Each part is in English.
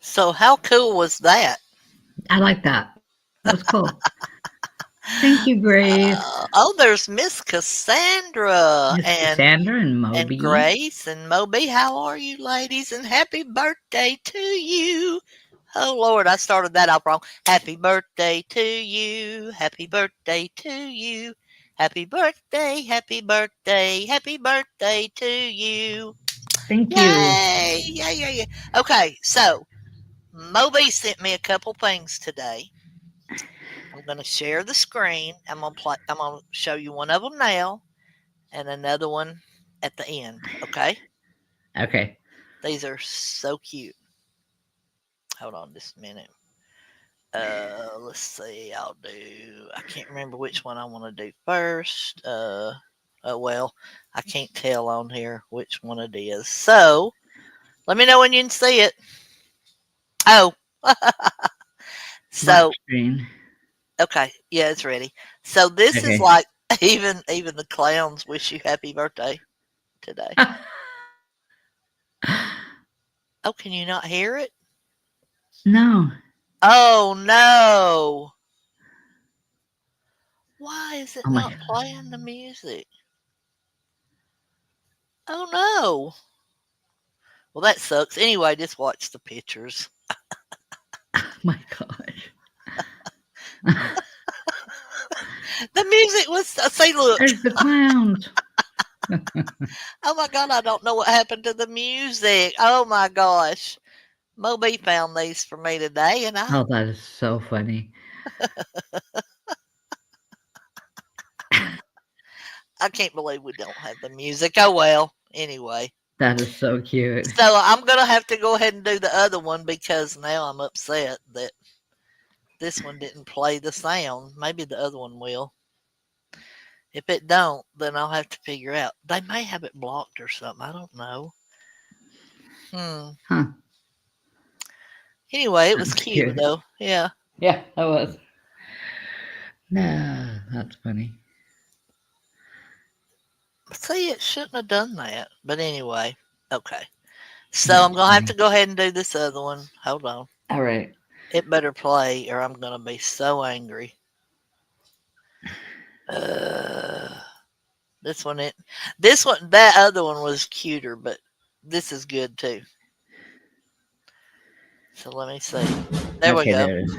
So how cool was that? I like that. That was cool. Thank you, Grace. Oh, there's Miss Cassandra Miss and Cassandra and Moby. Grace and Moby. How are you, ladies? And happy birthday to you. Oh Lord, I started that off wrong. Happy birthday to you. Happy birthday to you. Happy birthday, happy birthday, happy birthday to you. Thank you. Yay! Yay, yay, yay. Okay, so Moby sent me a couple things today. I'm going to share the screen. I'm going to show you one of them now and another one at the end. Okay. Okay. These are so cute. Hold on just a minute. Let's see. I can't remember which one I want to do first. Oh, well, I can't tell on here which one it is. So let me know when you can see it. Oh, Black so, screen. okay. Yeah, it's ready. So this is Okay. like even the clowns wish you happy birthday today. Oh, can you not hear it? No. Oh no. Why is it Oh my. not playing the music? Oh no. Well, that sucks. Anyway, just watch the pictures. Oh my gosh. The music was, see, look. There's the clowns. Oh my God, I don't know what happened to the music. Oh my gosh. Moby found these for me today, and Oh, that is so funny. I can't believe we don't have the music. Oh well. Anyway. That is so cute. So I'm going to have to go ahead and do the other one because now I'm upset that this one didn't play the sound. Maybe the other one will. If it don't, then I'll have to figure out. They may have it blocked or something. I don't know. Hmm. Huh. Anyway, it was That's cute cute. though. Yeah. Yeah, that was. No, that's funny. See, it shouldn't have done that. But anyway, okay. So I'm That's gonna have to funny. go ahead and do this other one. Hold on. All right. It better play, or I'm gonna be so angry. Uh, this one, that other one was cuter, but this is good too. So let me see. There we Okay, go. there it is.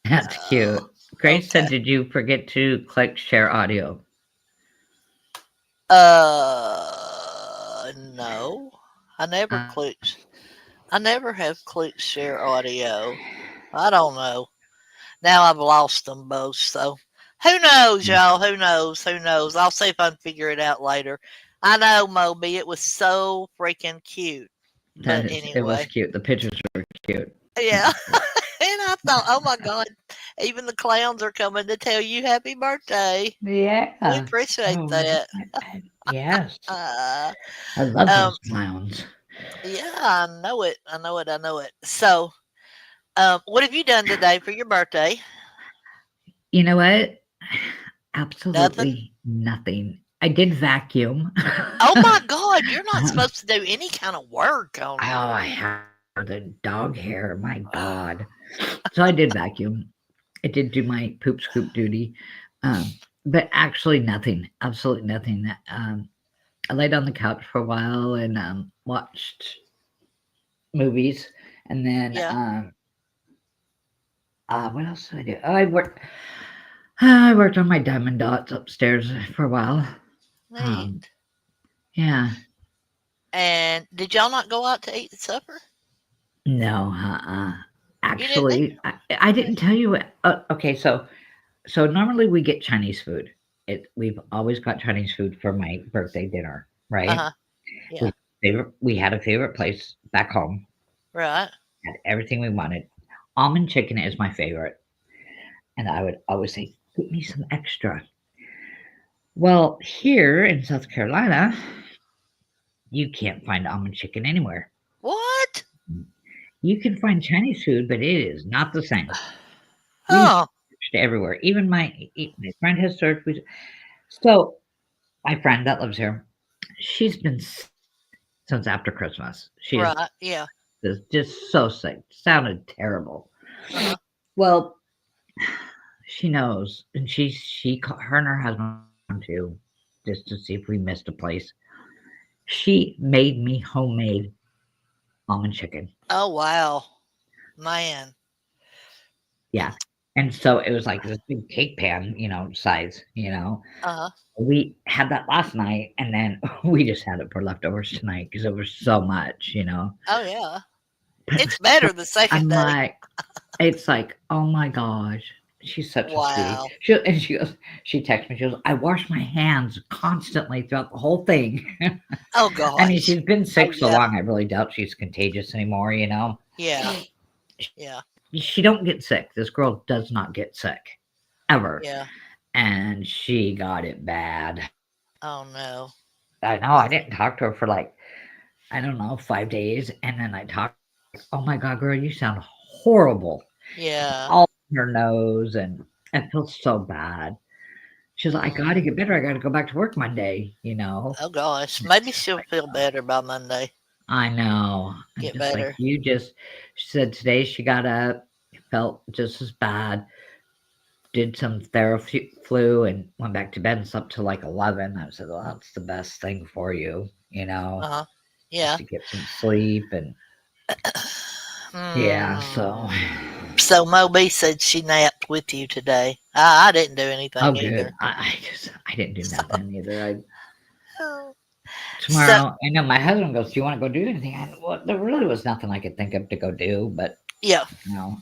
That's cute. Grace said, Okay. "Did you forget to click share audio?" No. I never Uh, clicked. I never have clicked share audio. I don't know. Now I've lost them both. So who knows, y'all? Who knows? Who knows? I'll see if I can figure it out later. I know, Moby. It was so freaking cute. that But is. It was anyway, cute. The pictures were cute. yeah. And I thought, oh my God, even the clowns are coming to tell you happy birthday. We Yeah. appreciate Oh, that. yes. Uh, I love um, those clowns. yeah, I know it. I know it. I know it. So, what have you done today for your birthday? You know what? Nothing. Absolutely nothing. I did vacuum. Oh my God, you're not supposed to do any kind of work Oh, on. I have the dog hair. My God. So I did vacuum. I did do my poop scoop duty. But actually nothing. Absolutely nothing. I laid on the couch for a while and watched movies. And then Yeah, what else did I do? Oh, I worked on my diamond dots upstairs for a while. Um, neat. yeah. And did y'all not go out to eat supper? No, You didn't actually, either. I didn't tell you. Okay, so normally we get Chinese food. We've always got Chinese food for my birthday dinner, Uh right? huh. We Yeah. We had a favorite place back home. Right. Had everything we wanted. Almond chicken is my favorite, and I would always say, "Put me some extra." Well, here in South Carolina, you can't find almond chicken anywhere. What? You can find Chinese food, but it is not the same. We Oh, searched everywhere. Even my friend has searched. So my friend that lives here, she's been sick since after Christmas. She right. Yeah. is just so sick. Sounded terrible. Uh-huh. Well, she knows, and her and her husband went around too, just to see if we missed a place. She made me homemade almond chicken. Oh, wow. Man. Yeah, and so it was like this big cake pan, size. Uh-huh. We had that last night, and then we just had it for leftovers tonight because it was so much. Oh, yeah. But It's better the second I'm day. like, it's like, oh my gosh, she's such a sweetie. Wow. She texts me, she goes, I wash my hands constantly throughout the whole thing. Oh, I mean, gosh. she's been Oh, sick so yeah. long, I really doubt she's contagious anymore. Yeah. Yeah. She don't get sick. This girl does not get sick ever. Yeah. And she got it bad. Oh, no. I know. I didn't talk to her for like, I don't know, 5 days. And then I talked, like, oh my God, girl, you sound horrible. Yeah. All in her nose. And I feel so bad. She's like, I got to Mm. get better. I got to go back to work Monday. Oh, gosh. It's Maybe she'll like, feel better by Monday. I know. I'm Get just like, better. she said today she got up, felt just as bad, did some Theraflu and went back to bed and slept till like 11. I said, well, that's the best thing for you, Uh-huh. just Yeah. to get some sleep. And yeah, so, Hmm. So Moby said she napped with you today. I didn't do oh, anything good. either. I didn't do nothing either. Oh. So Tomorrow, I know my husband goes, do you want to go do anything? Well, there really was nothing I could think of to go do, but, yeah, you know,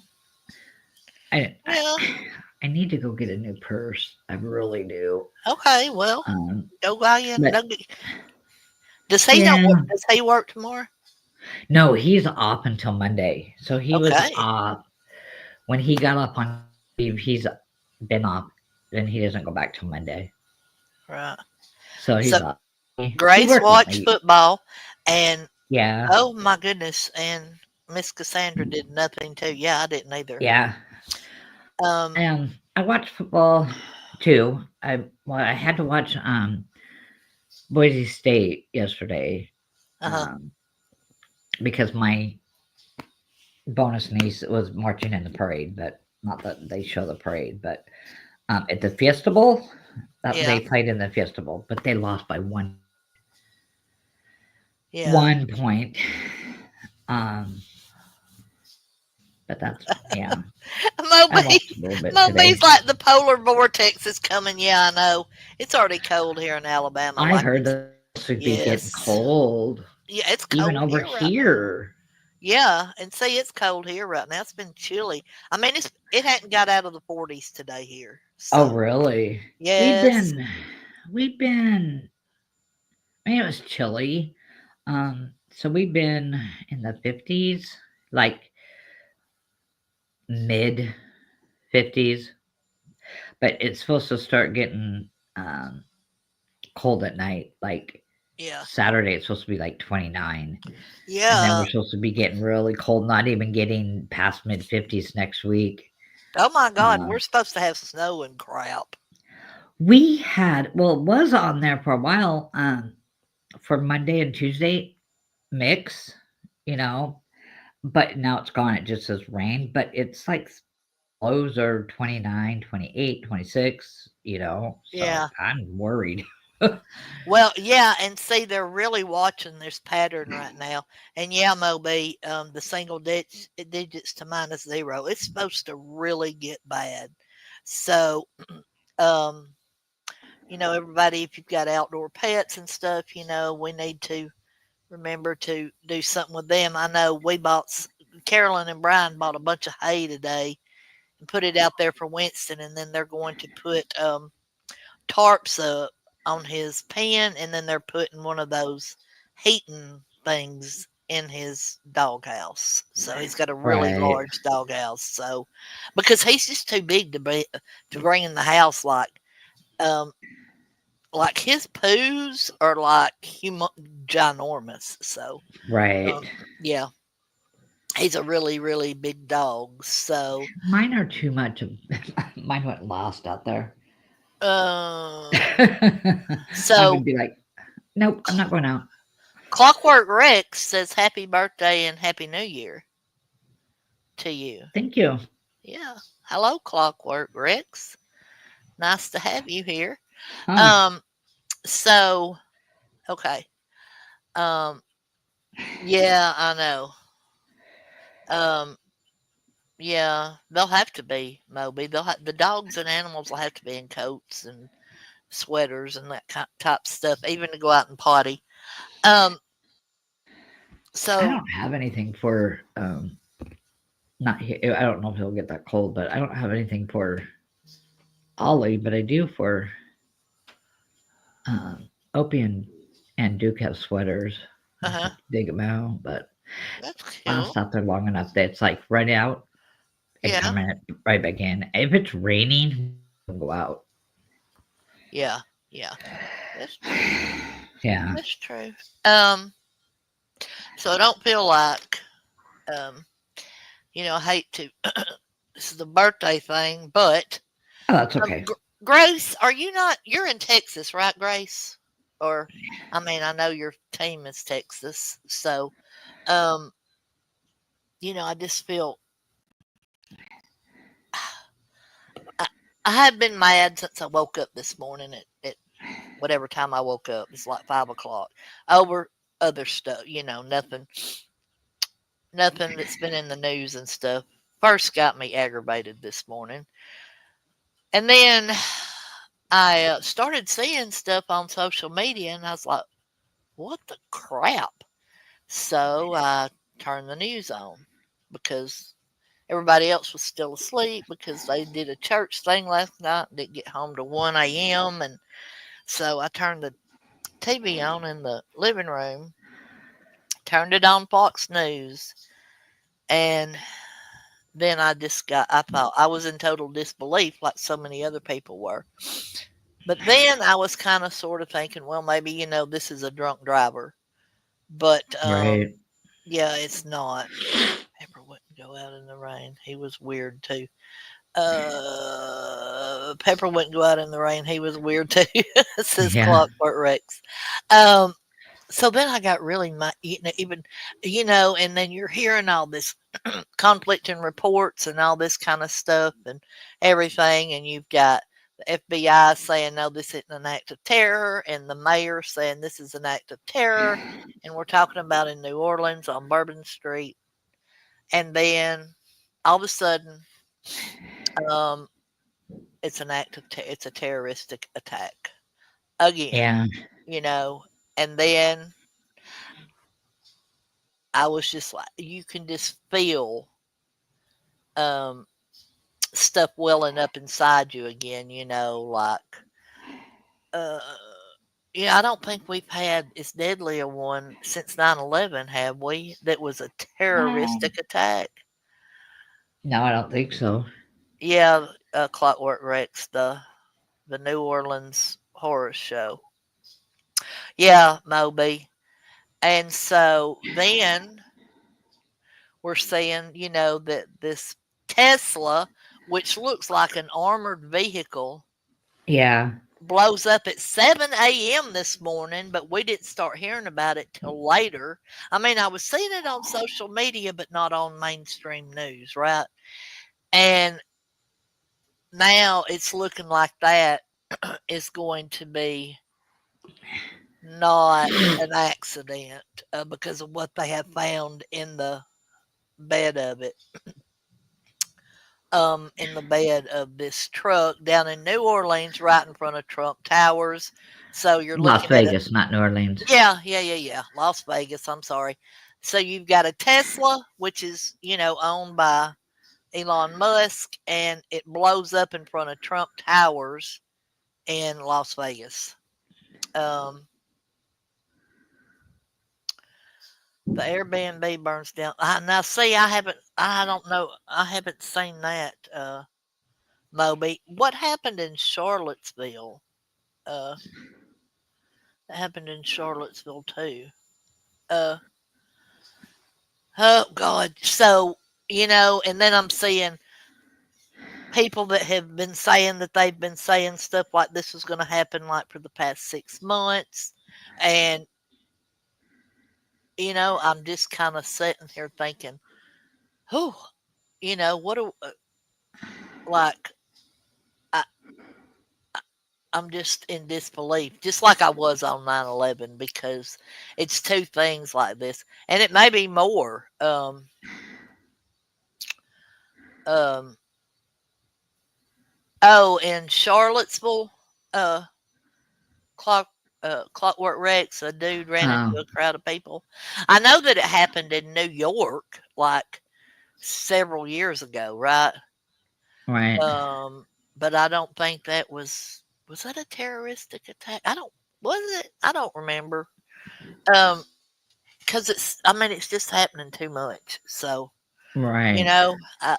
I, I, yeah. I need to go get a new purse. I really do. Okay. Well, Um, go buy you. but Does he not work? yeah, Does he work tomorrow? no, he's off until Monday. So he was Okay. off when he got off on leave. He's been off, then he doesn't go back till Monday. Right. So So he's off. He Grace worked watched late. football, and Yeah, oh my goodness, and Miss Cassandra did nothing too. Yeah, I didn't either. yeah. Um. I watched football too. I had to watch Boise State yesterday Uh huh. um, because my bonus niece was marching in the parade, but not that they show the parade, but at the Fiesta Bowl, Yeah. they played in the Fiesta Bowl, but they lost by one Yeah. 1 point. Um, but that's yeah. I Moby. watched a little bit Moby's today. like the polar vortex is coming. Yeah, I know. It's already cold here in Alabama. I Like heard it's that it's supposed to be getting yes. cold, Yeah, it's even cold over here right now. here. Yeah, and see, it's cold here right now. It's been chilly. I mean, it hadn't got out of the 40s today here. Oh, So really? We've yes, been, we've been. I mean, it was chilly. So we've been in the 50s, like mid 50s, but it's supposed to start getting um, cold at night. Like yeah, Saturday, it's supposed to be like 29. And then yeah. we're supposed to be getting really cold, not even getting past mid 50s next week. Oh my God, Uh, we're supposed to have snow and crap. we had, well, it was on there for a while for Monday and Tuesday mix, you know, but now it's gone. It just says rain, but it's like lows are 29, 28, 26. So Yeah. I'm worried. Well, yeah, and see, they're really watching this pattern right now. And yeah, Moby, the digits to -0, it's supposed to really get bad. So, um, everybody, if you've got outdoor pets and stuff, we need to remember to do something with them. I know Carolyn and Brian bought a bunch of hay today and put it out there for Winston, and then they're going to put tarps up on his pen, and then they're putting one of those heating things in his doghouse. So he's got a really Right. large doghouse. So because he's just too big to bring in the house, um like his poos are like ginormous. So Right. um yeah, he's a really really big dog. So Mine are too much of mine went lost out there. um Mine so would be like, "Nope, I'm not going out." Clockwork Rex says happy birthday and happy new year to you. Thank you. Yeah. Hello, Clockwork Rex. Nice to have you here. Huh. Um, so okay. Um, yeah, I know. Um, yeah, they'll have to be, Moby. The dogs and animals will have to be in coats and sweaters and that type stuff, even to go out and potty. Um, I so don't have anything for not here. I don't know if he'll get that cold, but I don't have anything for Ollie, but I do for um, Opie and Duke have sweaters. I just uh-huh. have to dig them out, but That's cool. last out there long enough that it's like right out and Yeah, coming right back in. If it's raining, we don't even go out. yeah, yeah. That's true. Yeah. That's true. Um, so I don't feel like um, I hate to this is the birthday thing, but Oh, that's okay. Grace, are you not? You're in Texas, right, Grace? Or, I mean, I know your team is Texas, so um, I just feel I, I have been mad since I woke up this morning at whatever time I woke up. It's like 5 o'clock over other stuff, nothing that's been in the news and stuff. First got me aggravated this morning, and then I started seeing stuff on social media, and I was like, "What the crap?" So I turned the news on because everybody else was still asleep because they did a church thing last night and didn't get home to 1 a.m. And so I turned the TV on in the living room, turned it on Fox News, and then I thought I was in total disbelief like so many other people were. But then I was kind of sort of thinking, well, maybe, this is a drunk driver. But Right. yeah, it's not. Pepper wouldn't go out in the rain. He was weird too. Pepper wouldn't go out in the rain. He was weird too. Says Yeah. Clockwork Rex. Um, so then I got really even and then you're hearing all this conflicting reports and all this kind of stuff and everything, and you've got the FBI saying no, this isn't an act of terror, and the mayor saying this is an act of terror, and we're talking about in New Orleans on Bourbon Street, and then all of a sudden, um, it's a terroristic attack again, Yeah. you know, and then I was just like, you can just feel um, stuff welling up inside you again, uh, yeah, I don't think we've had as deadly a one since 9/11, have we? That was a Um, terroristic attack. no, I don't think so. Yeah, Clockwork Rex, the New Orleans horror show. Yeah, Moby. And so then we're saying, that this Tesla, which looks like an armored vehicle, Yeah. blows up at 7 a.m. this morning, but we didn't start hearing about it till later. I mean, I was seeing it on social media, but not on mainstream news, right? And now it's looking like that is going to be not an accident because of what they have found in the bed of it. In the bed of this truck down in New Orleans, right in front of Trump Towers. So you're Las looking at a Vegas, not New Orleans. yeah, Las Vegas. I'm sorry. So you've got a Tesla, which is owned by Elon Musk, and it blows up in front of Trump Towers in Las Vegas. Um, The Airbnb burns down. Now, see, I haven't. I don't know. I haven't seen that. Moby. What happened in Charlottesville? Uh, that happened in Charlottesville too. Uh, oh God. So and then I'm seeing people that have been saying that they've been saying stuff like this was going to happen like for the past 6 months, and I'm just kind of sitting here thinking, who, what do like I, I'm just in disbelief, just like I was on 9/11, because it's two things like this, and it may be more. Um, oh, in Charlottesville, uh, clock, Clockwork Rex, a dude ran into Oh, a crowd of people. I know that it happened in New York, like several years ago, right? right, Um, but I don't think that was that a terroristic attack? I don't was it? I don't remember. Um, because I mean, it's just happening too much. So, you right. know, I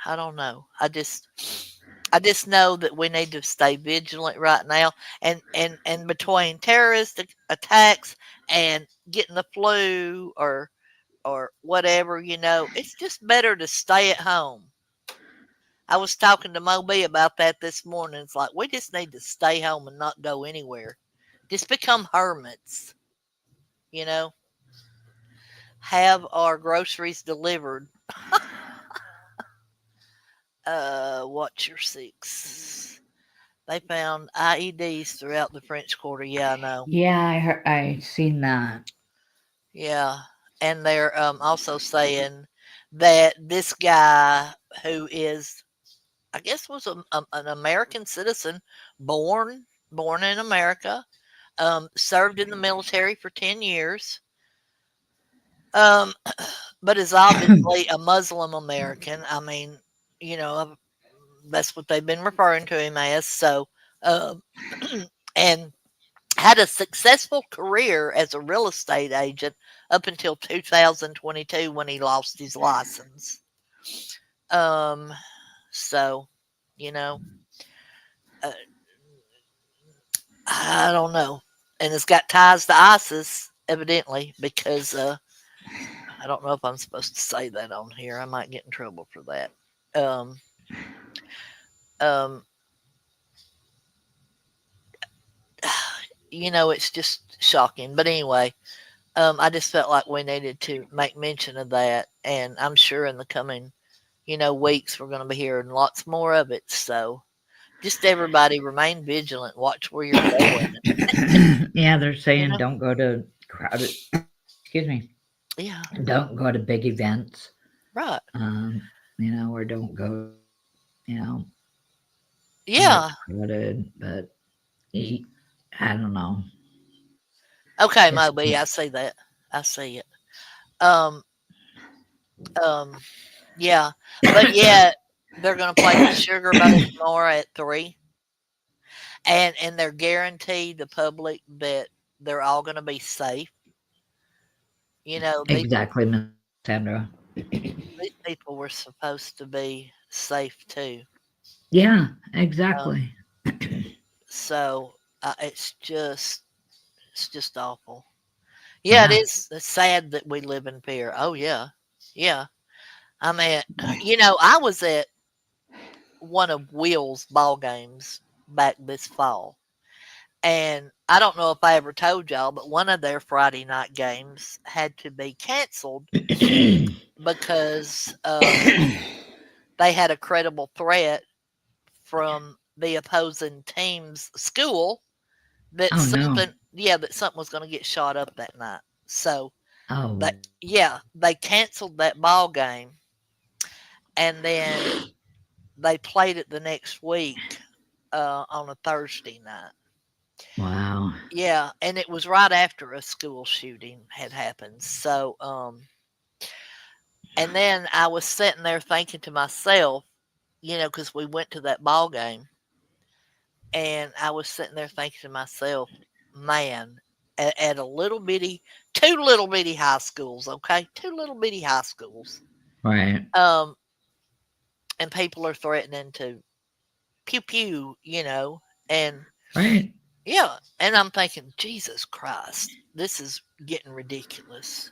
I don't know. I just know that we need to stay vigilant right now, and between terrorist attacks and getting the flu or whatever, it's just better to stay at home. I was talking to Moby about that this morning. It's like we just need to stay home and not go anywhere. Just become hermits, you know. Have our groceries delivered. Watch your six. They found IEDs throughout the French Quarter. Yeah, I know. Yeah, I seen that. Yeah, and they're also saying that this guy who is, I guess, was an American citizen, born born in America, served in the military for 10 years, um, but is obviously a Muslim American. I mean, you know, that's what they've been referring to him as. So, um, and had a successful career as a real estate agent up until 2022 when he lost his license. Um, so, you know, uh, I don't know. And it's got ties to ISIS, evidently, because I don't know if I'm supposed to say that on here. I might get in trouble for that. Um, um, it's just shocking. But anyway, I just felt like we needed to make mention of that, and I'm sure in the coming, weeks we're going to be hearing lots more of it. So just everybody remain vigilant, watch where you're going. Yeah, they're You saying know, don't go to crowded. Excuse me. yeah, Don't go to big events. right, Or don't go to you know where yeah. it's crowded. But y- I don't know. Okay, It's Moby, I see that. I see it. Um, um, yeah, but yeah, they're going to play the Sugar Bowl tomorrow at 3, and they're guaranteed the public that they're all going to be safe. You know, exactly, Miss Sandra. these people were supposed to be safe too. Yeah, Um, exactly. so it's just awful. Yeah, it Yeah. is. It's sad that we live in fear. Oh yeah, yeah. I mean, I was at one of Will's ball games back this fall, and I don't know if I ever told y'all, but one of their Friday night games had to be canceled because they had a credible threat from the opposing team's school that Oh no. something was going to get shot up that night. So Oh they yeah, they canceled that ball game, and then they played it the next week on a Thursday night. wow. Yeah, and it was right after a school shooting had happened. So and then I was sitting there thinking to myself, because we went to that ball game, and I was sitting there thinking to myself, man. at a little bitty, two little bitty high schools. Okay, two little bitty high schools. Right. Um, and people are threatening to pew pew, and Right. yeah, and I'm thinking, Jesus Christ, this is getting ridiculous.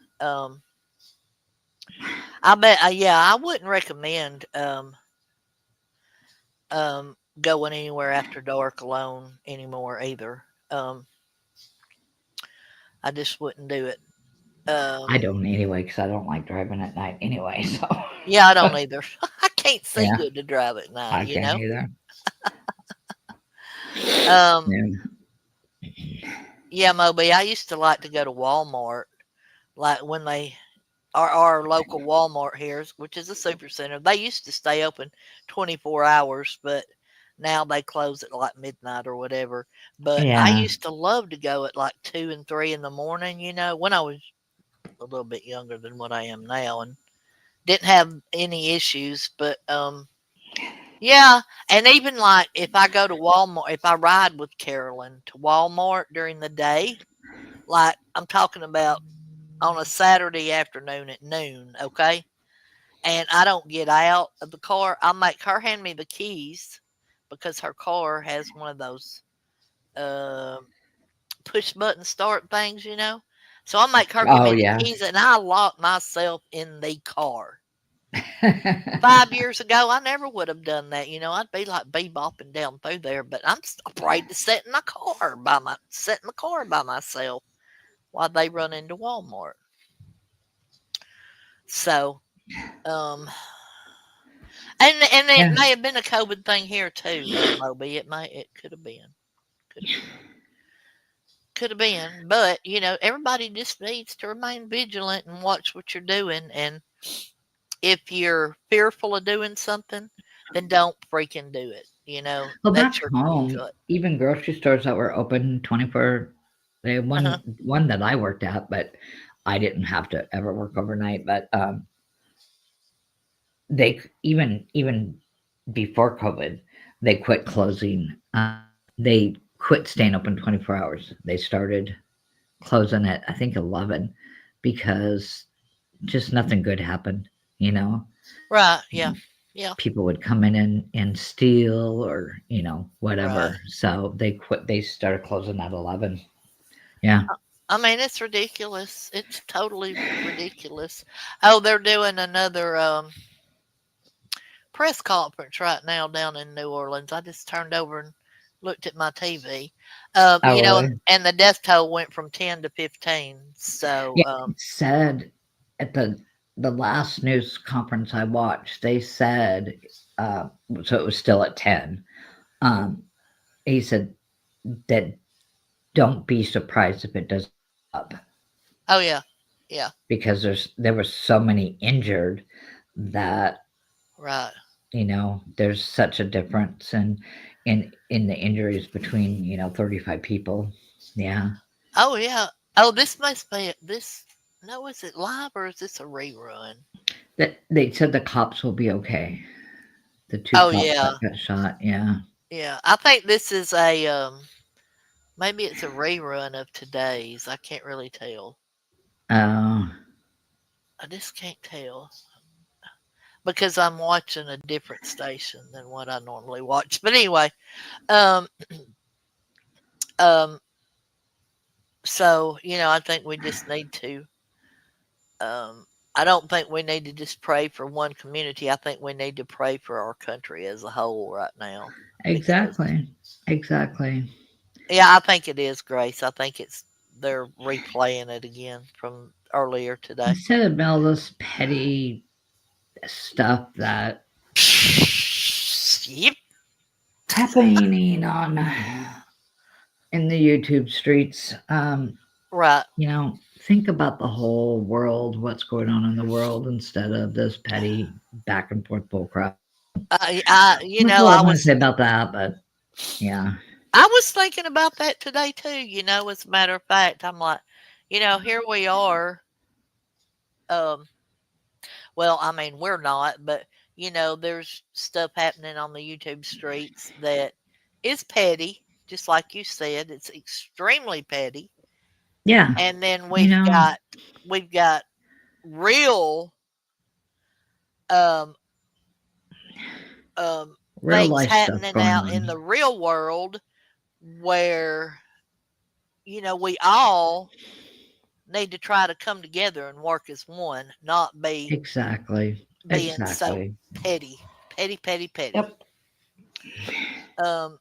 I bet, yeah, I wouldn't recommend going anywhere after dark alone anymore either. I just wouldn't do it. I Um, don't anyway because I don't like driving at night anyway. So yeah, I don't either. I can't see yeah, good to drive at night, I can't either. Um, Yeah. yeah, Moby, I used to like to go to Walmart, like when they our local Walmart here, which is a super center. They used to stay open 24 hours, but now they close at like midnight or whatever. But I Yeah. used to love to go at like 2 and 3 in the morning, when I was a little bit younger than what I am now and didn't have any issues. But yeah, and even like if I go to Walmart, if I ride with Carolyn to Walmart during the day, like I'm talking about on a Saturday afternoon at noon, okay? And I don't get out of the car, I'll make her hand me the keys because her car has one of those uh, push button start things. So I'll make her give Oh me the yeah. keys and I lock myself in the car. 5 years ago, I never would have done that. I'd be like bebopping down through there, but I'm afraid to sit in the car by myself while they run into Walmart. So, um, and it Yeah. may have been a COVID thing here too, Moby. It could have been, could have been. But everybody just needs to remain vigilant and watch what you're doing. And if you're fearful of doing something, then don't freaking do it. Well, That's back your home, gut. even grocery stores that were open 24, they Uh-huh. one that I worked at, but I didn't have to ever work overnight. But even before COVID, they quit closing. They quit staying open 24 hours. They started closing at I think 11 because just nothing good happened. You know, Right. Yeah. Yeah. people would come in and steal or Right. whatever. So they quit. They started closing at 11. Yeah. I mean, it's ridiculous. It's totally ridiculous. Oh, they're doing another press conference right now down in New Orleans. I just turned over and looked at my TV. Oh really? And the death toll went from 10 to 15. So, Yeah. It said at the last news conference I watched, they said uh, so it was still at 10. Um, he said that don't be surprised if it doesn't go up oh yeah, yeah, because there was so many injured that right. there's such a difference in the injuries between 35 people. Yeah, Oh yeah. Oh, this must be this. No, is it live or is this a rerun? that they said the cops will be okay. The two Oh cops yeah, that got shot. Yeah. yeah. I think this is a maybe it's a rerun of today's. I can't really tell. Oh, I just can't tell because I'm watching a different station than what I normally watch. But anyway, um, um, so I think we just need to. Um, I don't think we need to just pray for one community. I think we need to pray for our country as a whole right now because exactly. Exactly. yeah, I think it is Grace. I think it's they're replaying it again from earlier today. Instead of all this petty stuff that Yep. happening on in the YouTube streets, Right. think about the whole world, what's going on in the world instead of this petty back and forth bullcrap. That's all I I'm going to was say about that. But yeah, thinking about that today too. As a matter of fact, I'm like, here we are. Um, well, I mean, we're not, but there's stuff happening on the YouTube streets that is petty, just like you said. It's extremely petty. Yeah. and then You know, we've got real um um real things life stuff happening going out in on. the real world where we all need to try to come together and work as one, not be Exactly. being so Exactly. petty, petty, petty, petty. Yep. Um,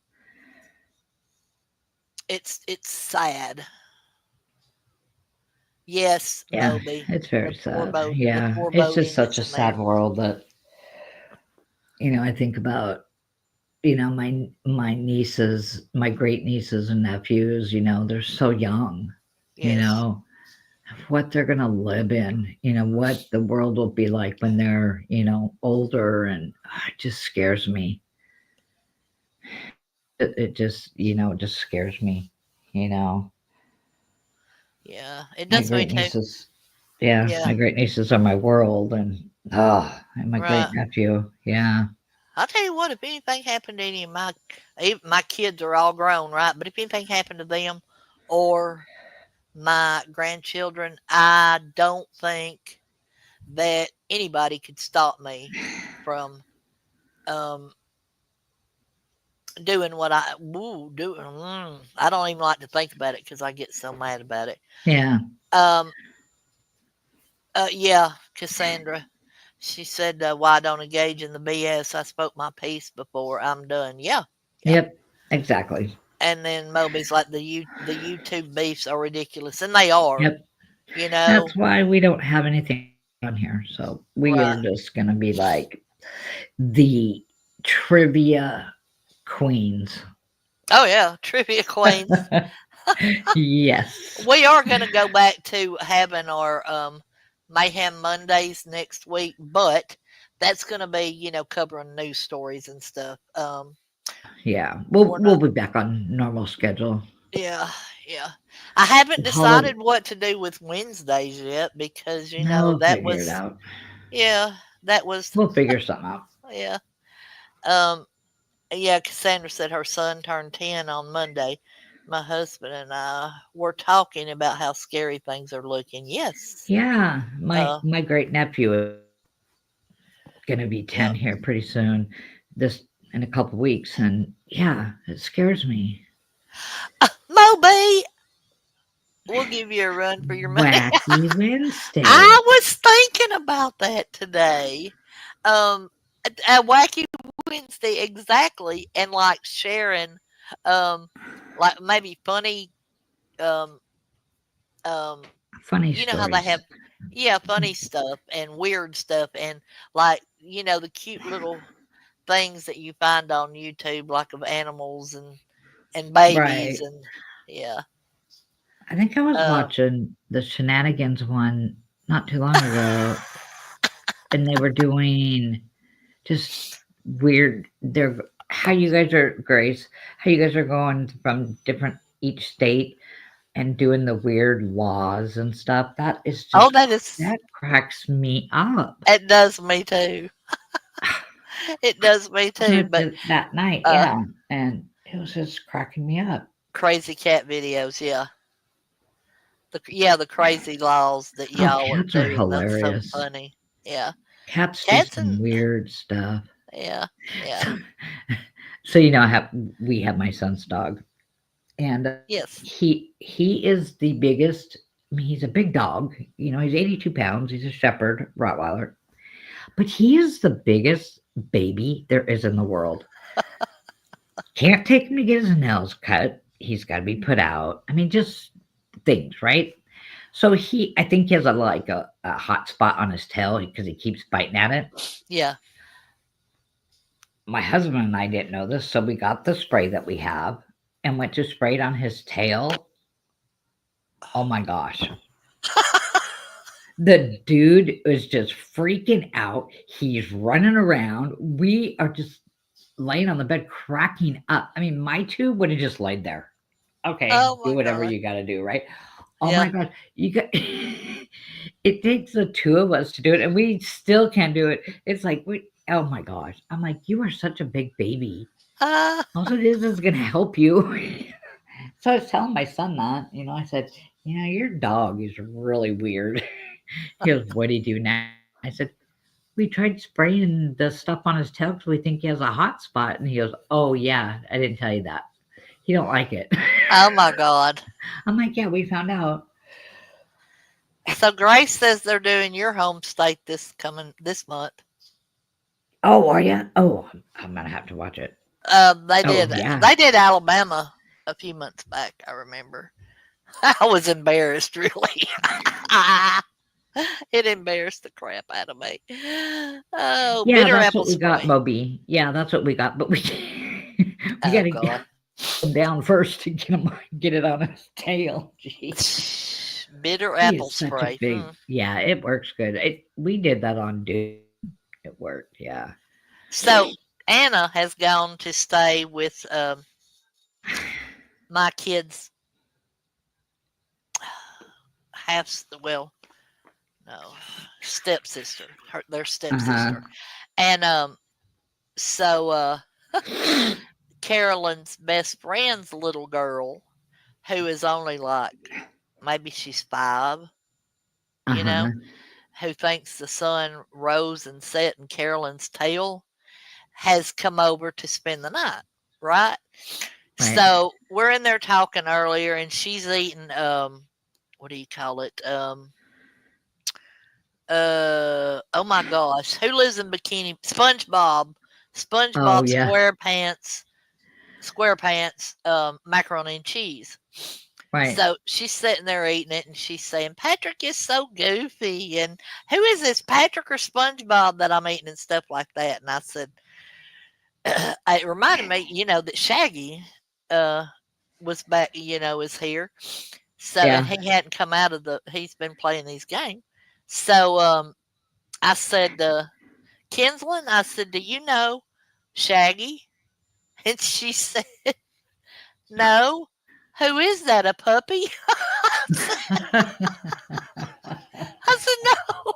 it's sad. Yes, Yeah, Moby, it's very sad. The Yeah, poor it's just boating such that's a in there. sad world that I think about my nieces, my great nieces and nephews. They're so young. You Yes, know what they're gonna live in. What the world will be like when they're older, and it just scares me. It just it just scares me. You know, yeah, it my does me great too. nieces. Yeah, Yeah, my great nieces are my world, and my great right. nephew. Yeah, I'll tell you what, if anything happened to any of my kids are all grown, right? But if anything happened to them or my grandchildren, I don't think that anybody could stop me from um doing what I woo doing. I don't even like to think about it because I get so mad about it. yeah, Um, yeah, Cassandra. She said, "Why don't engage in the BS? I spoke my piece before. I'm done." Yeah, yeah. yep, exactly. And then Moby's like the YouTube beefs are ridiculous, and they are. Yep. You know, That's why we don't have anything on here. So we are right? just gonna be like the trivia queens. Oh yeah, trivia queens. Yes. We are going to go back to having our Mayhem Mondays next week, but that's going to be, covering news stories and stuff. Yeah. We'll We're we'll not, be back on normal schedule. yeah, yeah. I haven't Holiday. decided what to do with Wednesdays yet because, No, we'll that figure it was, out. yeah, that was, We'll figure something out. yeah. Um, yeah, Cassandra said her son turned 10 on Monday. My husband and I were talking about how scary things are looking. Yes. Yeah. My Uh, my great nephew is gonna be yeah. 10 here pretty soon. This in a couple weeks, and yeah, it scares me. Moby, we'll give you a run for your money. Wacky Wednesday. I was thinking about that today. A wacky Wednesday, exactly, and like sharing, um, like maybe funny, um, um, Funny you know how they stories. have, yeah, funny stuff and weird stuff, and like the cute little things that you find on YouTube, like of animals and babies, Right. and yeah, I think I was uh, watching the Shenanigans one not too long ago, and they were doing just weird. They're how you guys are, Grace, how you guys are going from different each state and doing the weird laws and stuff. That is oh, just that that cracks me up. it does me too. It does me too, Watching but it that night, uh, yeah, and it was just cracking me up. crazy cat videos, yeah. The crazy laws that Oh, y'all are cats are doing. That's so hilarious. funny. Yeah. Cats do Cats and some weird stuff. yeah, yeah. So, so we have my son's dog, and Yes. he is the biggest. I mean, he's a big dog. He's 82 pounds. He's a shepherd Rottweiler, but he is the biggest baby there is in the world. Can't take him to get his nails cut. He's got to be put out. I mean, just things, right? So I think he has a hot spot on his tail because he keeps biting at it. Yeah. My husband and I didn't know this, so we got the spray that we have and went to spray it on his tail. Oh my gosh. The dude is just freaking out. He's running around. We are just laying on the bed cracking up. I mean, my two would have just laid there. Okay, Oh do my whatever god. you got to do, right? Oh Yeah. my gosh, you got it takes the two of us to do it, and we still can't do it. It's like oh my gosh. I'm like, you are such a big baby. Ah, Also, this is gonna help you. So I was telling my son that, I said, "Yeah, your dog is really weird." He goes, "What do you do now?" I said, "We tried spraying the stuff on his tail because we think he has a hot spot." And he goes, "Oh yeah, I didn't tell you that. He don't like it." Oh my God. I'm like, "Yeah, we found out." So Grace says they're doing your home state this month. Oh, are you? Oh, I'm gonna have to watch it. They Oh did yeah. they did Alabama a few months back. I remember. I was embarrassed, really. It embarrassed the crap out of me. Oh, Yeah, bitter that's apple what we got, spray. Moby. Yeah, that's what we got. But we we Oh gotta God. calm down first to get it on his tail. Jeez. Bitter He apple is such a spray. big. Yeah, it works good. We did that on Dune. It worked. Yeah. So Anna has gone to stay with my kids' half. Well, no, stepsister. Their Uh huh. stepsister, and so Carolyn's best friend's little girl, who is only like maybe she's 5, Uh you know, huh. who thinks the sun rose and set in Carolyn's tail, has come over to spend the night, right? Right. So we're in there talking earlier, and she's eating what do you call it? Oh my gosh, who lives in bikini? Oh SpongeBob yeah. SquarePants, macaroni and cheese. Right. So she's sitting there eating it, and she's saying, "Patrick is so goofy," and who is this, Patrick or SpongeBob that I'm eating and stuff like that. And I said, it reminded me, that Shaggy uh, was back, is here. So, and Yeah. he hadn't come out of he's been playing these games. So I said, Kinsland, I said, "Do you know Shaggy?" And she said, "No." "Who is that, a puppy?" I said, "No,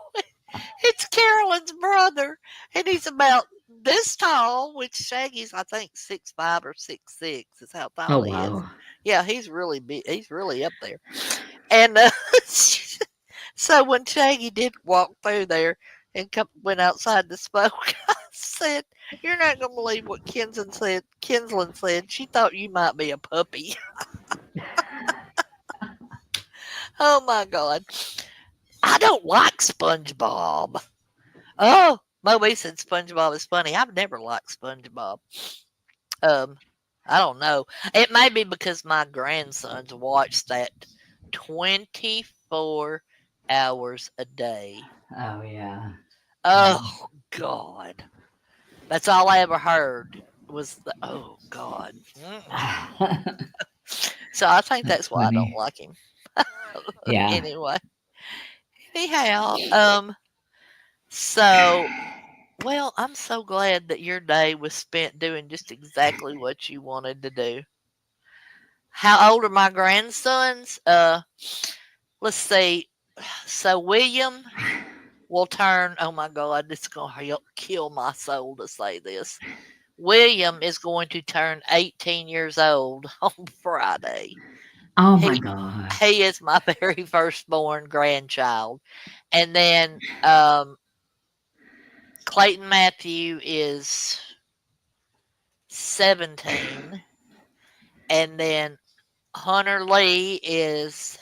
it's Carolyn's brother, and he's about this tall, which Shaggy's, I think, 6'5" or 6'6" is how Oh tall he is. wow. Yeah, he's really big. He's really up there. And so when Shaggy did walk through there and went outside to smoke, I said, "You're not gonna believe what Kinsland said. She thought you might be a puppy." Oh my God. I don't like SpongeBob. Oh, Moby said SpongeBob is funny. I've never liked SpongeBob. Um, I don't know. It may be because my grandsons watch that 24 hours a day. Oh yeah. Oh God, that's all I ever heard was the oh God. Mm-mm. So I think That's that's why I don't funny. like him. Yeah. Anyway, anyhow, so well, I'm so glad that your day was spent doing just exactly what you wanted to do. How old are my grandsons? Let's see. So William will turn. Oh my God, it's gonna kill my soul to say this. William is going to turn 18 years old on Friday. Oh my He god. he is my very firstborn grandchild, and then Clayton Matthew is 17, and then Hunter Lee is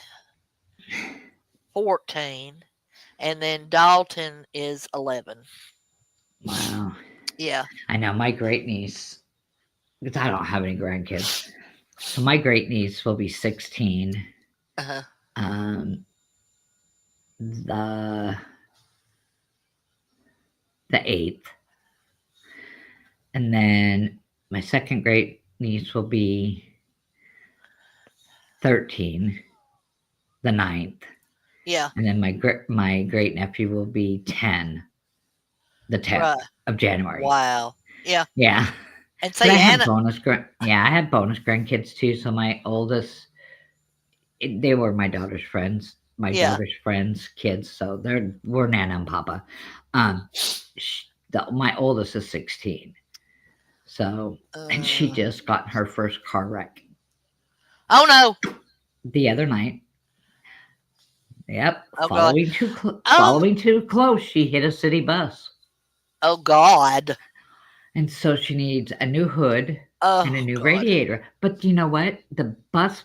14, and then Dalton is 11. Wow. Yeah. I know my great niece, because I don't have any grandkids. So my great niece will be 16. Uh-huh. Um, the the 8th, and then my second great niece will be 13, the 9th, Yeah. and then my great nephew will be 10, the 10th Right. of January. Wow. Yeah. Yeah, And but I see, have Anna. bonus yeah, I have bonus grandkids too. So my oldest, they were my daughter's friends, Yeah. kids. So we're Nana and Papa. Um, my oldest is 16. So, and she Uh, just got in her first car wreck oh no. the other night. Yep, Oh God. Um. following too close, she hit a city bus. Oh God. And so she needs a new hood and a Oh new God. radiator. But you know what? The bus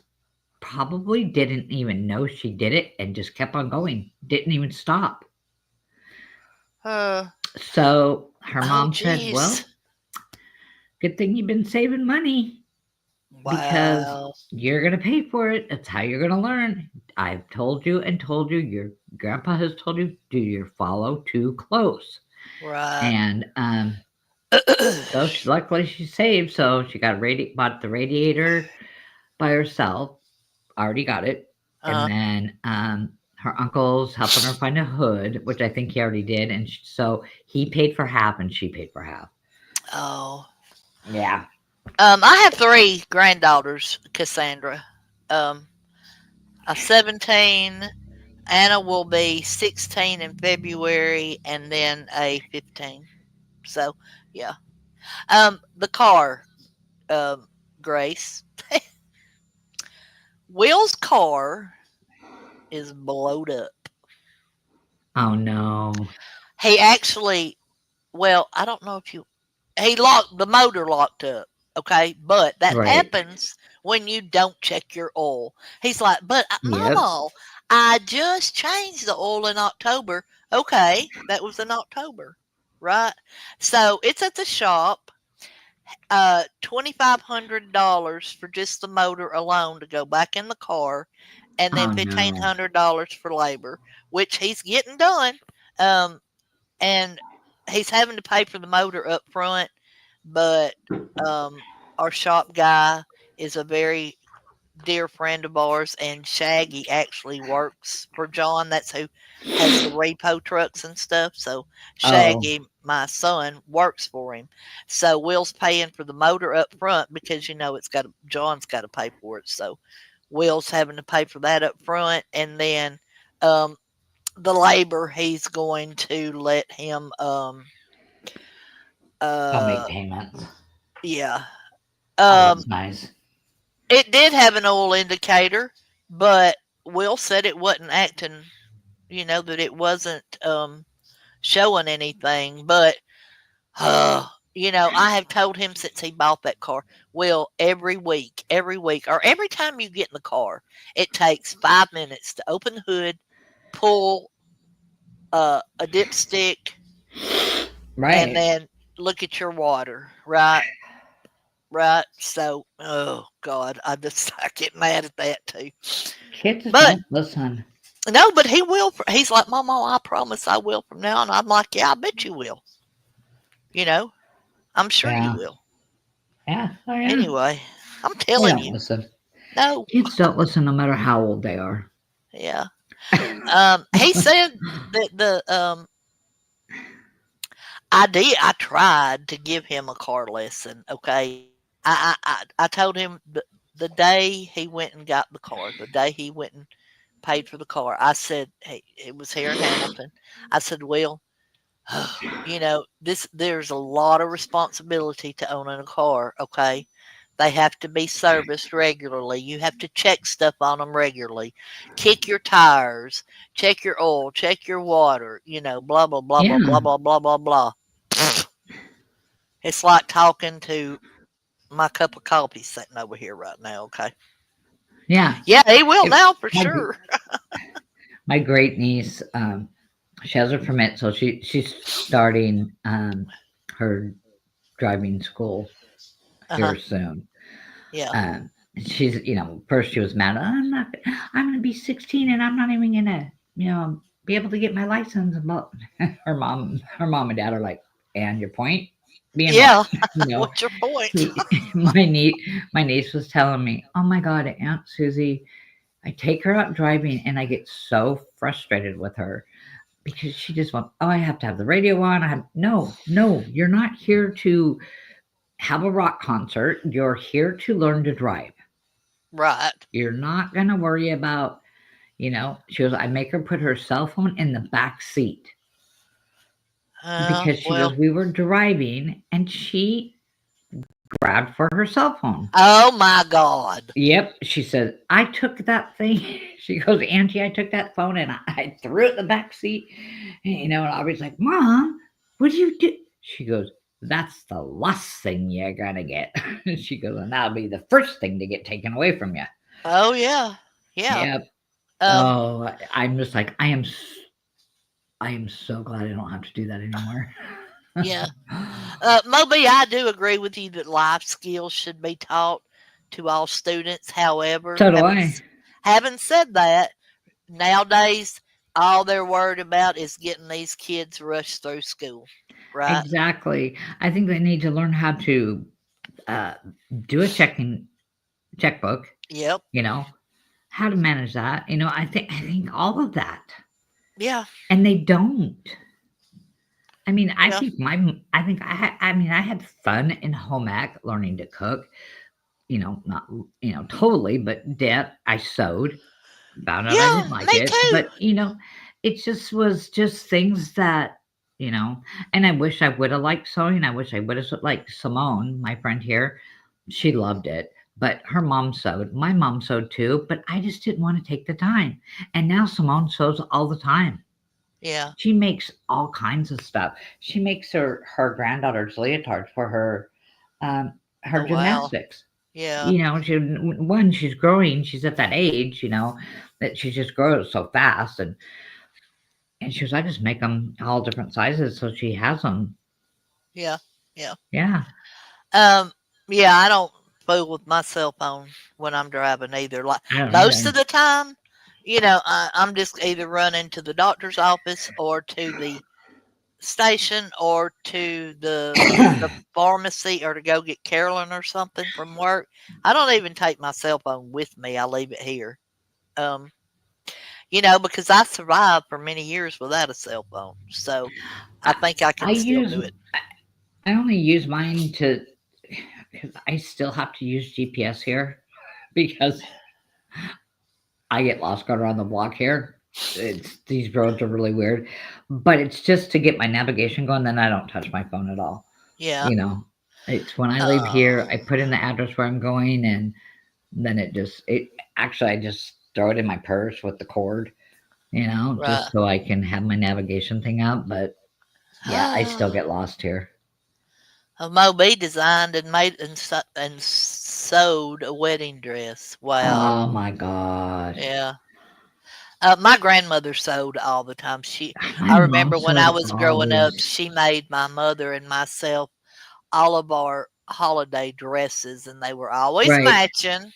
probably didn't even know she did it and just kept on going. Didn't even stop. Uh. So her Oh mom said, jeez. "Well, good thing you've been saving money because Wow. you're going to pay for it. That's how you're going to learn. I've told you and told you, your grandpa has told you, do your follow too close." Right. And so she, luckily she saved. So she got bought the radiator by herself, already got it. And uh. then her uncle's helping her find a hood, which I think he already did. And so he paid for half and she paid for half. Oh. Yeah. I have three granddaughters, Cassandra. Um, a 17, Anna will be 16 in February, and then a 15. So, yeah. The car, um, Grace. Will's car is blowed up. Oh no. He actually, well, I don't know if you, he locked the motor locked up. Okay, but that Right. happens when you don't check your oil. He's like, but Yep. Mama, I just changed the oil in October. Okay, that was in October, right? So it's at the shop. $2,500 for just the motor alone to go back in the car, and then Oh fifteen no. hundred dollars for labor, which he's getting done. Um, and he's having to pay for the motor up front, but um, our shop guy is a very dear friend of ours, and Shaggy actually works for John. That's who has the repo trucks and stuff. So Oh. Shaggy, my son, works for him. So Will's paying for the motor up front because it's got John's got to pay for it. So Will's having to pay for that up front, and then um, the labor he's going to let him I'll make uh payments. yeah. Oh, Um that's nice. it did have an oil indicator, but Will said it wasn't acting, that it wasn't showing anything, but I have told him since he bought that car, Will, every week, or every time you get in the car, it takes 5 minutes to open the hood, pull a dipstick, and Right. then look at your water, right? Right. So, oh God, I get mad at that too. Kids But don't listen. no, but he will. He's like, Mama, I promise I will from now on. I'm like, yeah, I bet you will. You know, I'm sure you Yeah. will. Yeah. Oh yeah. Anyway, I'm They telling don't you, listen. no, Kids don't listen no matter how old they are. yeah. He said that I tried to give him a car lesson. Okay, I told him the day he went and got the car, the day he went and paid for the car. I said, hey, it was here in Hamilton. I said, Will, there's a lot of responsibility to owning a car. Okay, they have to be serviced regularly. You have to check stuff on them regularly. Kick your tires, check your oil, check your water. Blah blah blah blah Yeah. blah blah blah blah blah. It's like talking to my cup of coffee sitting over here right now. Okay. Yeah. Yeah, he will It, now for my sure. my great niece, she has her permit, so she's starting her driving school Uh huh. here soon. Yeah. Um, she's, first she was mad. I'm gonna be 16 and I'm not even gonna, be able to get my license. But her mom and dad are like, and your point being what? Yeah. You know, What's your point? he, my niece was telling me, oh my God, Aunt Susie, I take her out driving and I get so frustrated with her because she just wants, oh, I have to have the radio on. No, you're not here to have a rock concert. You're here to learn to drive. Right. You're not going to worry about, she goes, I make her put her cell phone in the back seat because she Well, goes, we were driving and she grabbed for her cell phone. Oh my God. Yep, she said, I took that thing. She goes, Auntie, I took that phone and I threw it in the back seat. And I was like, Mom, what do you do? She goes, that's the last thing you're gonna get. She goes, and that'll be the first thing to get taken away from you. Oh yeah. Yeah. Yep. Um. Oh, I'm just like, I am so glad I don't have to do that anymore. Yeah. Moby, I do agree with you that life skills should be taught to all students. However, So do I. having said that, nowadays all they're worried about is getting these kids rushed through school, right? Exactly. I think they need to learn how to uh, do a checkbook. Yep. You know how to manage that. I think all of that, Yeah. and they don't. I mean, I Yeah. think my I think I mean I had fun in home ec learning to cook. Not totally, but I sewed. Found out I Yeah. didn't like Me it, too. but it just was just things that you know. And I wish I would have liked sewing. I wish I would have liked Simone, my friend here. She loved it, but her mom sewed. My mom sewed too, but I just didn't want to take the time. And now Simone sews all the time. Yeah. She makes all kinds of stuff. She makes her granddaughter's leotards for um, her Oh wow. gymnastics. Yeah. She's growing. She's at that age, that she just grows so fast, and she goes, I just make them all different sizes, so she has them. Yeah. Yeah. Yeah, Um. Yeah. I don't fool with my cell phone when I'm driving either. Like I don't most of either. the time, I'm just either running to the doctor's office or to the station or to the pharmacy or to go get Carolyn or something from work. I don't even take my cell phone with me. I leave it here. Um, because I survived for many years without a cell phone. So I I, think I I can still use do it. I only use mine to because I still have to use GPS here because I get lost going around the block here. It's these roads are really weird, but it's just to get my navigation going. Then I don't touch my phone at all. Yeah. You know, it's when I leave here, Oh, I put in the address where I'm going, and then it actually I just throw it in my purse with the cord. right. Just so I can have my navigation thing up. But yeah, I still get lost here. Moby designed and made and sewed a wedding dress. Wow. Oh my gosh. Yeah. My grandmother sewed all the time. My I mom remember when I sewed was growing up, always. she made my mother and myself all of our holiday dresses, and they were always Right. matching.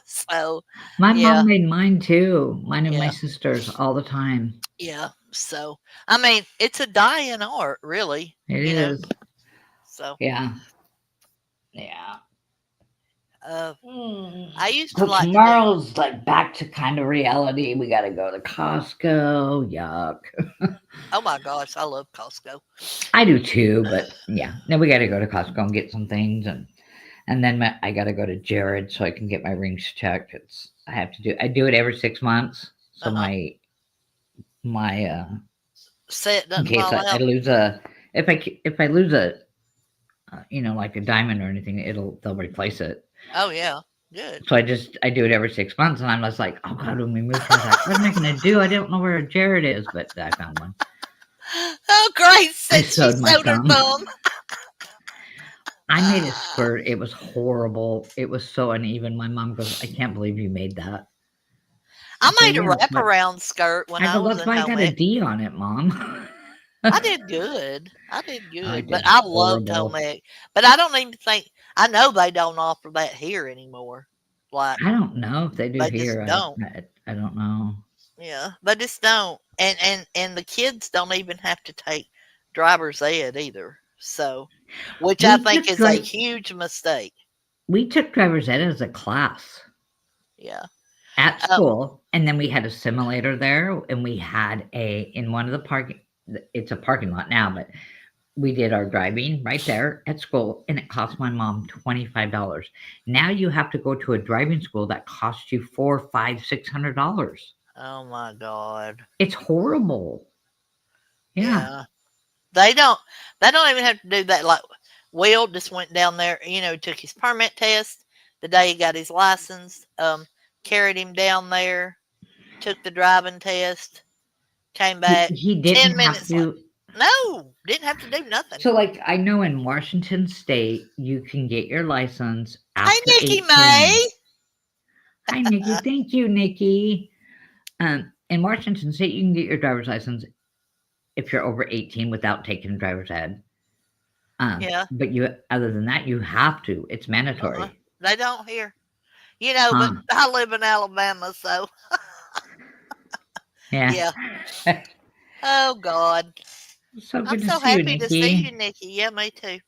So, My yeah, mom made mine too. Mine and my yeah, sisters all the time. yeah. So, I mean, it's a dying art, really. It You know. is. So, Yeah. Yeah. uh, Mm. I used to So like to do. tomorrow's like back to kind of reality. We got to go to Costco. Yuck. Oh my gosh, I love Costco. I do too, but yeah. Then we got to go to Costco and get some things, and then I got to go to Jared so I can get my rings checked. I have to do. I do it every 6 months, so Uh huh. my Set in doesn't case fall I out. lose a if I lose a like a diamond or anything, they'll replace it. Oh yeah, good. So I do it every 6 months, and I'm just like, oh god, when we moved here, I was like, what am I gonna do? I don't know where Jared is, but I found one. Oh, Grace I said she sewed my sewed her thumb. thumb. I made a skirt. It was horrible. It was so uneven. My mom goes, I can't believe you made that. I I go, made a yeah, but wraparound skirt when I I go, was that's in why I home got a ec. D on it, mom. I did good. I did I good, but did I loved home horrible. ec. But I don't even think I know they don't offer that here anymore. Like I don't know if they do they just here. don't. I don't know. Yeah, they just don't. And the kids don't even have to take driver's ed either. So, which I We think took is a drive. huge mistake. We took driver's ed as a class Yeah. at Um. school, and then we had a simulator there, and we had a in one of the parking. It's a parking lot now, but we did our driving right there at school, and it cost my mom $25. Now you have to go to a driving school that costs you four, five, $600. Oh my God. It's horrible. Yeah. Yeah. They don't. They don't even have to do that. Like Will just went down there, took his permit test the day he got his license, carried him down there, took the driving test, came back He didn't 10 have minutes later. to. No, didn't have to do nothing. So, like, I know in Washington State, you can get your license Hey, after Nikki 18. May. Hi, Nikki. Thank you, Nikki. In Washington State, you can get your driver's license if you're over 18 without taking a driver's ed. Yeah, But other than that, you have to. It's uh-uh. mandatory. They don't hear. But Huh? I live in Alabama, so Yeah. yeah. Oh, God. So I'm good to so see you, happy to see you, Nikki. Nikki. Yeah, me too.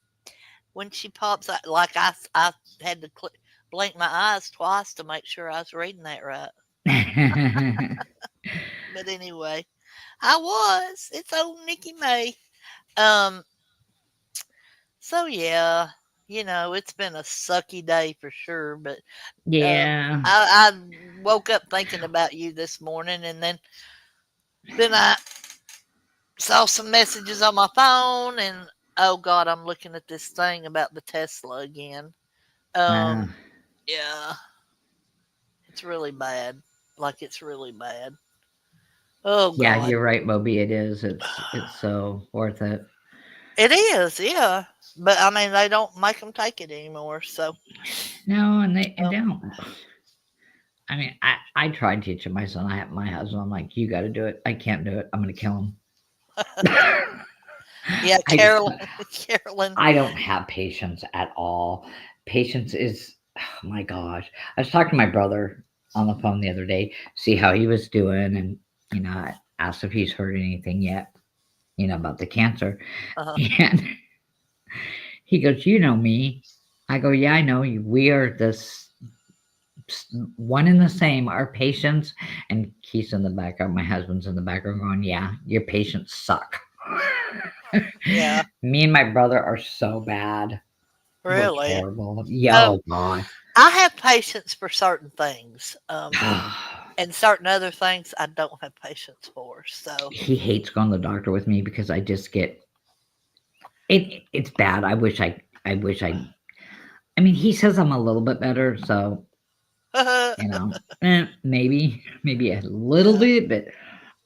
When she pops out, like I had to blink my eyes twice to make sure I was reading that right. But anyway, I was. It's old Nikki May. Um, so yeah, it's been a sucky day for sure, but Yeah. I woke up thinking about you this morning, and then I saw some messages on my phone, and oh God, I'm looking at this thing about the Tesla again. Uh, Yeah, it's really bad. Like it's really bad. Oh yeah, God, you're right, Moby. It is. It's so worth it. it is. Yeah, but I mean they don't make them take it anymore. So No, and they um, don't. I mean, I tried teaching my son. I have my husband. I'm like, you got to do it. I can't do it. I'm going to kill him. yeah, I just Carolyn, Carolyn. I don't have patience at all. Patience is, oh my gosh. I was talking to my brother on the phone the other day, see how he was doing, and I asked if he's heard anything yet, about the cancer, Uh-huh. and he goes, "You know me." I go, "Yeah, I know you. We are this one and the same. Our patience." And he's in the background. My husband's in the background going, "Yeah, your patients suck." Yeah, Me and my brother are so bad. We're really. terrible. Yeah, Um, oh God. I have patience for certain things. And certain other things I don't have patience for. So, He hates going to the doctor with me because I just get it's bad. I mean, he says I'm a little bit better, so maybe a little yeah, bit, but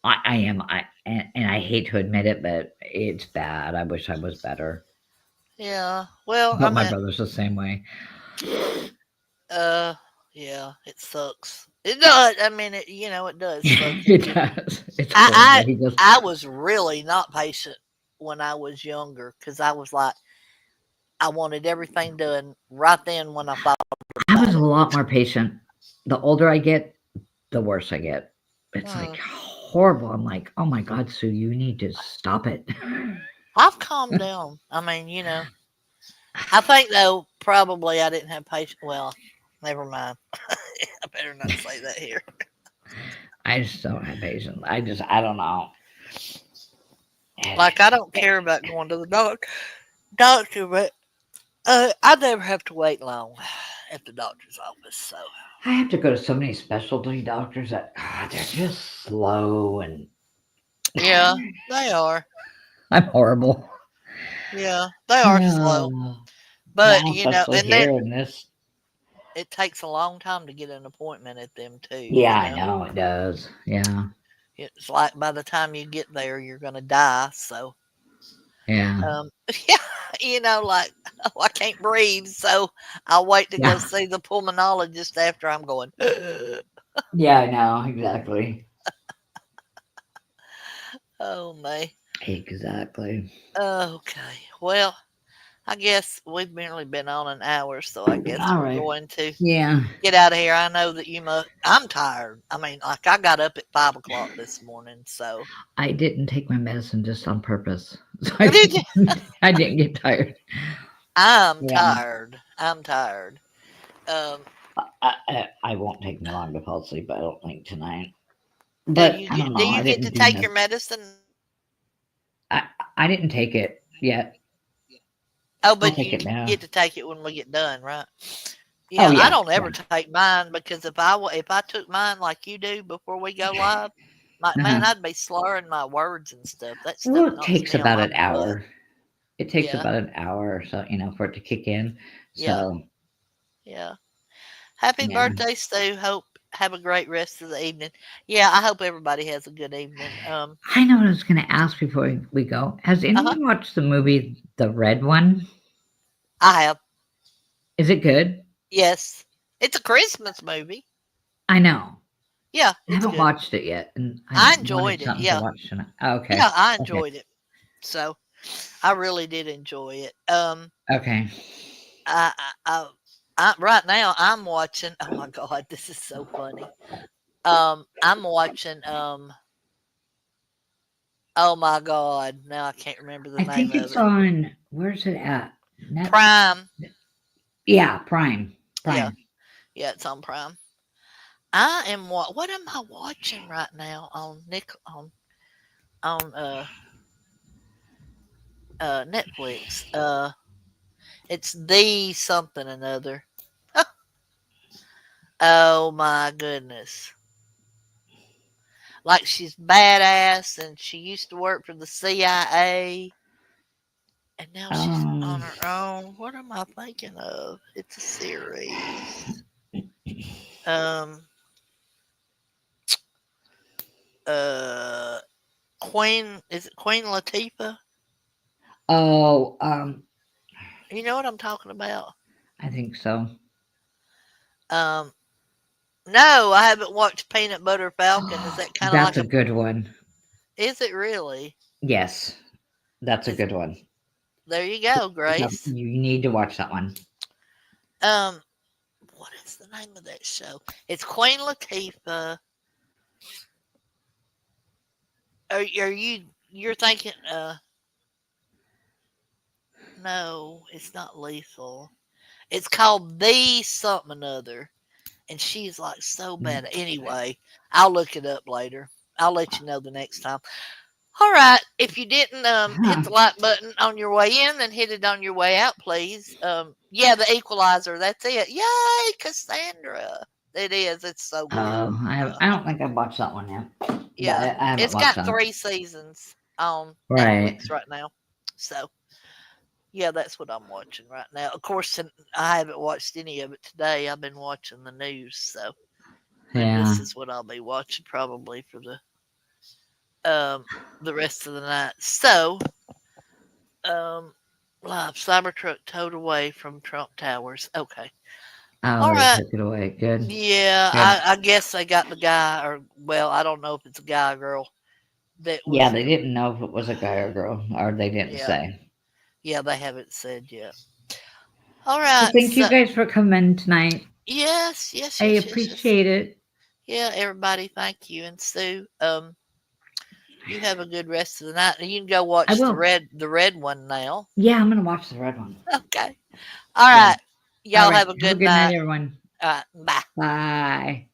I am and I hate to admit it, but it's bad. I wish I was better. yeah. Well, I But my mean, brother's the same way. uh, yeah, it sucks. It does. I mean, it does suck. It does. It's I, horrible. He goes, I was really not patient when I was younger because I was like, I wanted everything done right then when I thought I was about a it. lot more patient. The older I get, the worse I get. It's like Hmm. horrible. I'm like, oh my God, Sue, you need to stop it. I've calmed down. I mean, I think though probably I didn't have patience. Well, never mind. I better not say that here. I just don't have patience. I don't know. Like I don't care about going to the doctor, but I never have to wait long at the doctor's office. So I have to go to so many specialty doctors that God, they're just slow and yeah, they are. I'm horrible. Yeah, they are slow. Oh, But now, especially and then here in this. it takes a long time to get an appointment at them too. Yeah, I know it does. Yeah, It's like by the time you get there, you're gonna die. So yeah, yeah, like oh, I can't breathe, so I'll wait to go yeah, see the pulmonologist after I'm going. yeah. I know exactly. Oh my. Exactly. Okay. Well, I guess we've barely been on an hour, so I guess All we're right. going to Yeah, get out of here. I know that you must. I'm tired. I mean, like I got up at 5 o'clock this morning, so I didn't take my medicine just on purpose, so did you? I didn't get tired. I'm Yeah, tired. I'm tired. Um, I won't take me long to fall asleep. I don't think tonight. But I don't do know. you I get didn't to do take med. your medicine? I I didn't take it yet. Oh, I'll but take you it now. get to take it when we get done, right? Oh Yeah, I yeah, don't yeah. ever take mine because if I took mine like you do before we go live, like Uh-huh. man, I'd be slurring my words and stuff. That stuff Well, it knocks takes me on about my an butt. hour. It takes Yeah. about an hour or so, for it to kick in. Yeah. So Yeah. Happy yeah, birthday, Stu. Hope have a great rest of the evening. Yeah, I hope everybody has a good evening. I know what I was going to ask before we go. Has Uh-huh. anyone watched the movie The Red One? I have. Is it good? Yes. It's a Christmas movie. I know. Yeah, I it's haven't good. watched it yet, and I I wanted enjoyed it. something to Yeah. watch tonight. Oh, okay. Yeah, I Okay. enjoyed it. So I really did enjoy it. Okay. I, I, right now I'm watching. Oh my God, this is so funny. I'm watching. Oh my God, now I can't remember the I name think of it's it. on. Where's it at? Net. Prime. Yeah, Prime. Yeah, Prime. yeah, it's on Prime. I am what am I watching right now on Nick on Netflix? It's the something another. Oh my goodness. Like she's badass and she used to work for the CIA and now she's Um. on her own. What am I thinking of? It's a series. Um uh Queen is it Queen Latifah? Oh. You know what I'm talking about? I think so. Um no, I haven't watched Peanut Butter Falcon. Is that kind of That's like a a good one. is it really? Yes, that's a Is good one. there you go, So Grace. you need to watch that one. Um what is the name of that show? It's Queen Latifah. Are you're thinking no, it's not lethal. It's called The Something Another. And she's like so bad. Anyway, I'll look it up later. I'll let you know the next time. All right. If you didn't hit Huh. the like button on your way in, then hit it on your way out, please. Yeah, the equalizer. That's it. Yay, Cassandra. It is. It's so good. I don't think I've watched that one yet. But Yeah. I haven't It's watched got that. 3 seasons on Right. Netflix right now. So yeah, that's what I'm watching right now. Of course, I haven't watched any of it today. I've been watching the news, so then Yeah. this is what I'll be watching probably for um the rest of the night. So, um, live Cybertruck towed away from Trump Towers. Okay, all Oh, they right. took it away. Good. Yeah, Good. I guess they got the guy, or well, I don't know if it's a guy or girl that Yeah, was. they didn't know if it was a guy or girl, or they didn't Yeah, say. yeah, they haven't said yet. All Well, right, thank you so guys for coming tonight. yes, yes, I yes, yes, yes. appreciate it. Yeah, everybody, thank you. And Sue, you have a good rest of the night. And you can go I watch will. the red one now. Yeah, I'm gonna watch the red one. Okay. All Yeah. right. All Y'all right. have a Have a good good night, night. everyone. Bye. Bye.